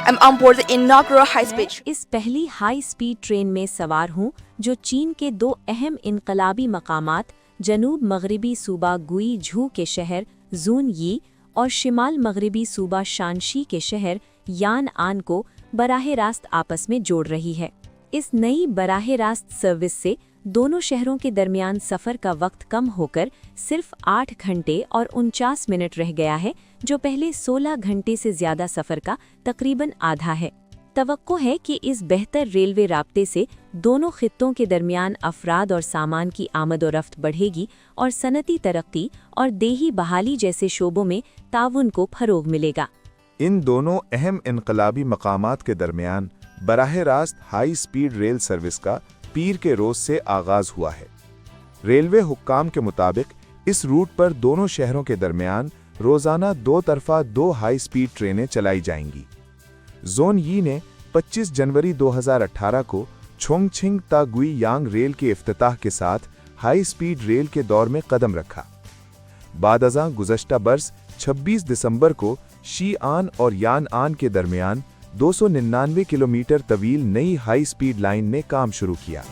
I'm on board the inaugural high-speed. इस पहली high speed train में सवार हूँ जो चीन के दो अहम इनकलाबी मकामात जनूब मगरिबी सूबा गुई झू के शहर जून यी और शिमाल मगरिबी सूबा शानशी के शहर यान आन को बराह रास्त आपस में जोड़ रही है। इस नई बराह रास्त सर्विस से दोनों शहरों के दरमियान सफ़र का वक्त कम होकर सिर्फ 8 घंटे और 49 मिनट रह गया है, जो पहले 16 घंटे से ज़्यादा सफ़र का तकरीबन आधा है। तवक्को है कि इस बेहतर रेलवे राब्ते से दोनों खित्तों के दरमियान अफराद और सामान की आमद और रफ्त बढ़ेगी और सनती तरक्की और देही बहाली जैसे शोबों में ताउन को फ़रोग़ मिलेगा। इन दोनों अहम इनकलाबी मकामात के दरमियान बराह रास्त हाई स्पीड रेल सर्विस का पीर के रोज़ से आगाज़ हुआ है। रेलवे हुक्काम के मुताबिक इस रूट पर दोनों शहरों के दरमियान रोज़ाना 2 तरफ़ा 2 हाई स्पीड ट्रेनें चलाई जाएंगी। जोन यी ने 25 जनवरी 2018 को छोंगछिंग ता गुई यांग रेल के इफ्तिताह के साथ हाई स्पीड रेल के दौर में कदम रखा। बाद अज़ां गुज़श्ता बरस 26 दिसंबर को शी आन और यान आन के दरमियान 299 किलोमीटर तवील नई हाई स्पीड लाइन ने काम शुरू किया।